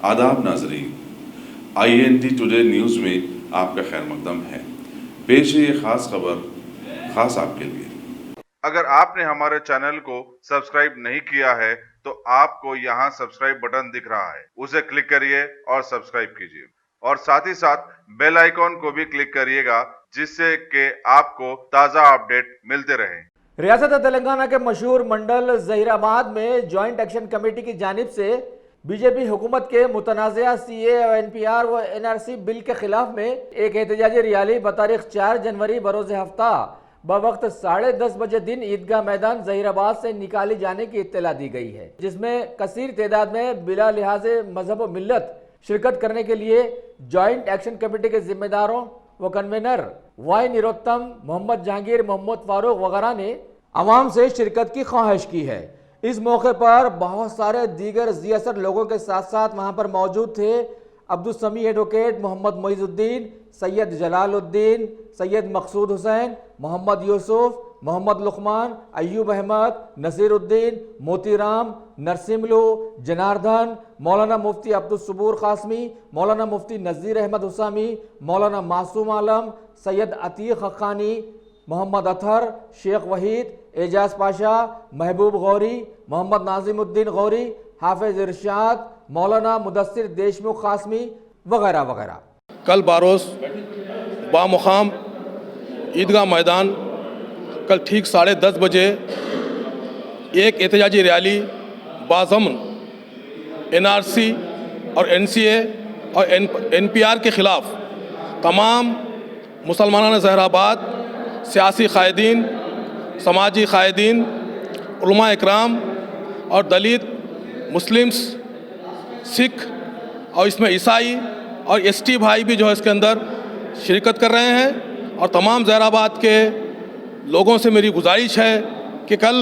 आदाब नाजरीन, INT today news में आपका खैर मकदम है। पेश है ये ख़ास खबर ख़ास आपके लिए। अगर आपने हमारे चैनल को सब्सक्राइब नहीं किया है तो आपको यहाँ सब्सक्राइब बटन दिख रहा है, उसे क्लिक करिए और सब्सक्राइब कीजिए और साथ ही साथ बेल आइकॉन को भी क्लिक करिएगा जिससे कि आपको ताज़ा अपडेट मिलते रहें। रियासत तेलंगाना के मशहूर मंडल ज़हीराबाद में जॉइंट एक्शन कमेटी की जानिब से बीजेपी हुकूमत के मुतनाज़ा CA और NPR व NRC बिल के खिलाफ में एक एहतजाजी रैली बतारीख 4 जनवरी बरोज़ हफ्ता बवक्त 10:30 बजे दिन ईदगाह मैदान ज़हीराबाद से निकाली जाने की इत्तला दी गई है, जिसमें कसीर तादाद में बिला लिहाज मजहब व मिल्लत शिरकत करने के लिए जॉइंट एक्शन कमेटी के जिम्मेदारों व कन्वेनर वाई निरोत्तम, मोहम्मद जहांगीर, मोहम्मद फारूक वगैरह ने आवाम से शिरकत की ख्वाहिश की है। इस मौके पर बहुत सारे दीगर ज़ियासत लोगों के साथ साथ वहाँ पर मौजूद थे अब्दुल समी एडवोकेट, मोहम्मद मोइजुद्दीन, सैयद जलालुद्दीन, सैयद मकसूद हुसैन, मोहम्मद यूसुफ, मोहम्मद लुकमान, अयूब अहमद, नसीरुद्दीन, मोतीराम, नरसिमलू, जनार्दन, मौलाना मुफ्ती अब्दुल सबूर कासमी, मौलाना मुफ्ती नज़ीर अहमद हुसामी, मौलाना मासूम आलम, सैयद अतीक हक्कानी, मोहम्मद अतहर, शेख वहीद, एजाज पाशा, महबूब गौरी, मोहम्मद नाजिमुद्दीन गौरी, हाफिज इरशाद, मौलाना मुदस्सिर देशमुख कासमी वगैरह वगैरह। कल बारोज़ बामुकाम ईदगाह मैदान कल ठीक 10:30 बजे एक एहतजाजी रैली बाज़मन NRC और NCA और NPR के ख़िलाफ़ तमाम मुसलमानान ज़हीराबाद, सियासी क़ायदीन, समाजी क़ायदीन, उलमा इकराम और दलित, मुस्लिम्स, सिख और इसमें ईसाई और ST भाई भी जो है इसके अंदर शिरकत कर रहे हैं। और तमाम ज़हीराबाद के लोगों से मेरी गुजारिश है कि कल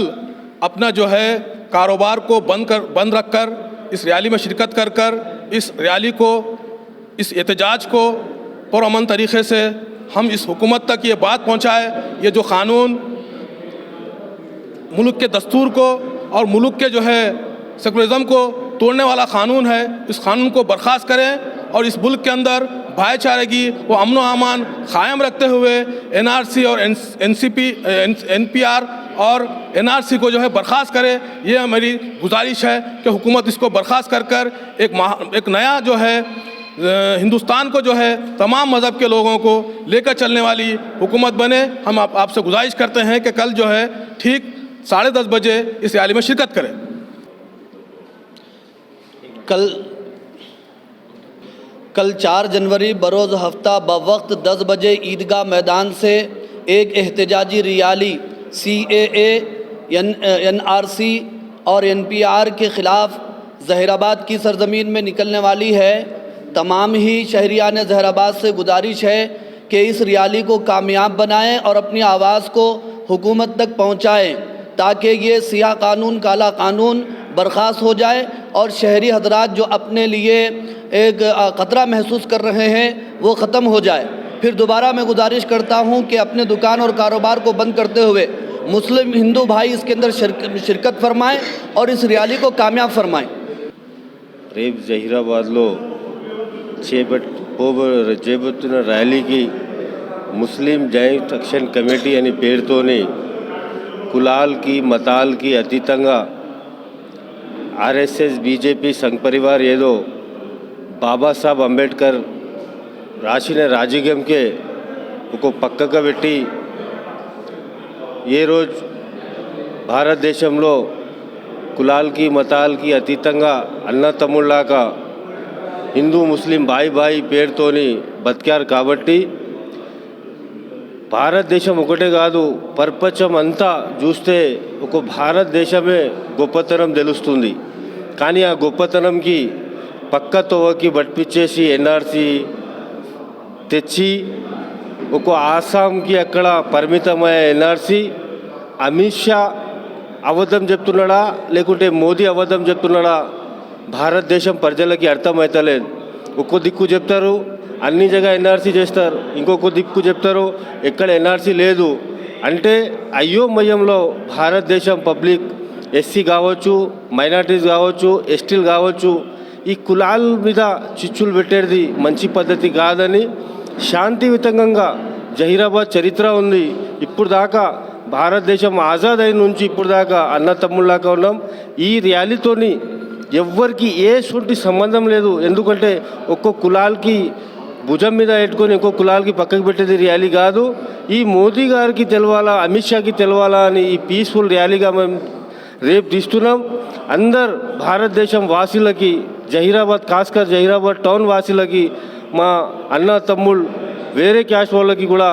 अपना जो है कारोबार को बंद रख कर इस रैली में शिरकत कर इस रैली को, इस एहतजाज को पुरअमन तरीक़े से हम इस हुकूमत तक ये बात पहुँचाए, ये जो क़ानून मुल्क के दस्तूर को और मुल्क के जो है सेकुलरिज़म को तोड़ने वाला क़ानून है, इस क़ानून को बर्खास्त करें और इस मुल्क के अंदर भाईचारगी व अमन व अमान क़ायम रखते हुए NRC और NPR और NRC को जो है बर्खास्त करे। ये मेरी गुजारिश है कि हुकूमत इसको बर्खास्त कर एक नया जो है हिंदुस्तान को जो है तमाम मज़हब के लोगों को लेकर चलने वाली हुकूमत बने। हम आपसे गुजारिश करते हैं कि कल जो है ठीक 10:30 बजे इस रैली में शिरकत करें। कल 4 जनवरी बरोज़ हफ्ता बवक्त 10 बजे ईदगाह मैदान से एक एहतजाजी रैली CAA, NRC और NPR के ख़िलाफ़ ज़हीराबाद की सरज़मीन में निकलने वाली है। तमाम ही शहरियान ज़हीराबाद से गुजारिश है कि इस रैली को कामयाब बनाएं और अपनी आवाज़ को हुकूमत तक पहुँचाएँ ताकि ये सियाह कानून, काला कानून बर्खास्त हो जाए और शहरी हजरात जो अपने लिए एक ख़तरा महसूस कर रहे हैं वो ख़त्म हो जाए। फिर दोबारा मैं गुजारिश करता हूँ कि अपने दुकान और कारोबार को बंद करते हुए मुस्लिम हिंदू भाई इसके अंदर शिरकत फरमाएँ और इस रैली को कामयाब फरमाएँ। రేపు జహీరాబాద్లో చేపడుతున్న ర్యాలీకి ముస్లిం జాయింట్ యాక్షన్ కమిటీ అనే పేరుతోని కులాలకి మతాలకి అతీతంగా RSS, BJP, సంఘ్ పరివార్ ఏదో బాబాసాహెబ్ అంబేద్కర్ రాసిన రాజ్యాంగంకే ఒక పక్కగా పెట్టి ఏ రోజు భారతదేశంలో కులాలకి మతాలకి అతీతంగా అన్న తమ్ముళ్ళలాగా హిందూ ముస్లిం బాయి పేరుతోని బతికారు కాబట్టి భారతదేశం ఒకటే కాదు ప్రపంచం అంతా చూస్తే ఒక భారతదేశమే గొప్పతనం తెలుస్తుంది. కానీ ఆ గొప్పతనంకి పక్క తోవకి బట్టిచ్చేసి NRC తెచ్చి ఒక ఆసాంకి అక్కడ పరిమితమైన NRC అమిత్ షా అబద్ధం చెప్తున్నాడా లేకుంటే మోదీ అబద్ధం చెప్తున్నాడా భారతదేశం ప్రజలకి అర్థమవుతలేదు. ఒక్కో దిక్కు చెప్తారు అన్ని జగ NRC చేస్తారు, ఇంకొక దిక్కు చెప్తారు ఎక్కడ NRC లేదు అంటే అయోమయంలో భారతదేశం పబ్లిక్ SC కావచ్చు, మైనారిటీస్ కావచ్చు, STలు కావచ్చు ఈ కులాల మీద చిచ్చులు పెట్టేది మంచి పద్ధతి కాదని శాంతియుతంగా జహీరాబాద్ చరిత్ర ఉంది. ఇప్పుడు దాకా భారతదేశం ఆజాద్ అయిన నుంచి ఇప్పుడు దాకా అన్న తమ్ముళ్ళాగా ఉన్నాం. ఈ ర్యాలీతోని ఎవ్వరికి సొంటి సంబంధం లేదు. ఎందుకంటే ఒక్కొక్క కులాలకి భుజం మీద పెట్టుకొని ఇంకో కులాలకి పక్కకు పెట్టేది ర్యాలీ కాదు. ఈ మోదీ గారికి తెలవాలా, అమిత్ షాకి తెలవాలా అని ఈ పీస్ఫుల్ ర్యాలీగా మేము రేపు తీస్తున్నాం. అందరు భారతదేశం వాసులకి, జహీరాబాద్ ఖాస్కర్ జహీరాబాద్ టౌన్ వాసులకి, మా అన్న తమ్ముళ్ళు వేరే క్యాస్ట్ వాళ్ళకి కూడా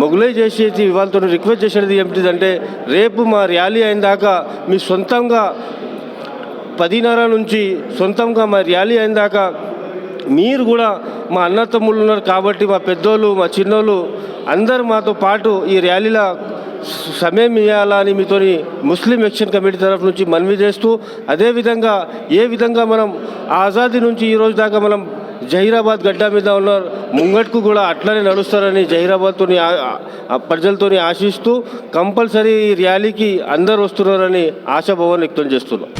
మొగులై చేసేది వాళ్ళతో రిక్వెస్ట్ చేసేది ఏమిటిదంటే, రేపు మా ర్యాలీ అయిన దాకా మీ సొంతంగా 10:30 నుంచి సొంతంగా మా ర్యాలీ అయిన దాకా మీరు కూడా మా అన్న తమ్ముళ్ళు ఉన్నారు కాబట్టి మా పెద్దోళ్ళు మా చిన్నోళ్ళు అందరు మాతో పాటు ఈ ర్యాలీలో సమయం ఇవ్వాలని మీతోని ముస్లిం యాక్షన్ కమిటీ తరఫు నుంచి మనవి చేస్తూ, అదేవిధంగా ఏ విధంగా మనం ఆజాదీ నుంచి ఈ రోజు దాకా మనం జహీరాబాద్ గడ్డ మీద ఉన్న ముంగట్కు కూడా అట్లనే నడుస్తారని జహీరాబాద్తోని ప్రజలతోని ఆశిస్తూ కంపల్సరీ ఈ ర్యాలీకి అందరు వస్తున్నారని ఆశాభావం వ్యక్తం చేస్తున్నాం.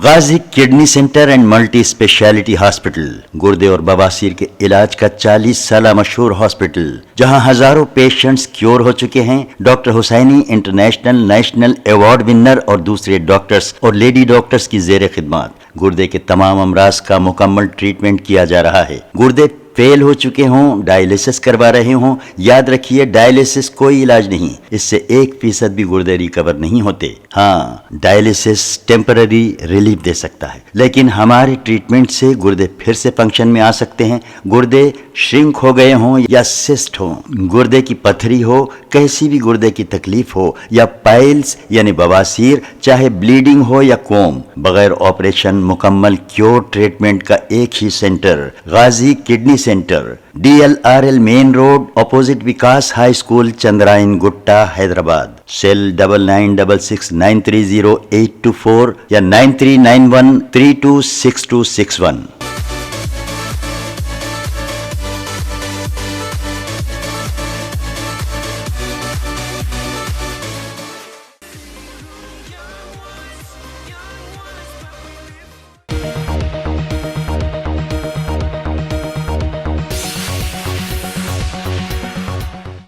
Ghazi kidney centre and multi speciality hospital गुर्दे और बवासीर के इलाज का 40 साल मशहूर हॉस्पिटल, जहां हजारों पेशेंट्स क्योर हो चुके हैं. Doctor Hussaini international national award winner और दूसरे डॉक्टर्स और लेडी डॉक्टर्स की जेर खिदमत गुर्दे के तमाम अमराज का मुकम्मल ट्रीटमेंट किया जा रहा है. गुर्दे फेल हो चुके हों, डायलिसिस करवा रहे हों, याद रखिए डायलिसिस कोई इलाज नहीं, इससे 1% भी गुर्दे रिकवर नहीं होते. हाँ, डायलिसिस टेम्पररी रिलीफ दे सकता है, लेकिन हमारे ट्रीटमेंट से गुर्दे फिर से फंक्शन में आ सकते हैं. गुर्दे श्रिंक हो गए हों या सिस्ट हो, गुर्दे की पथरी हो, कैसी भी गुर्दे की तकलीफ हो या पाइल्स यानी बवासीर, चाहे ब्लीडिंग हो या कोम, बगैर ऑपरेशन मुकम्मल क्योर ट्रीटमेंट का एक ही centre Ghazi kidney centre, DLRL main road opposite Vikas high school, Chandrayangutta, Hyderabad. Cell 9966930824 या 9391326261.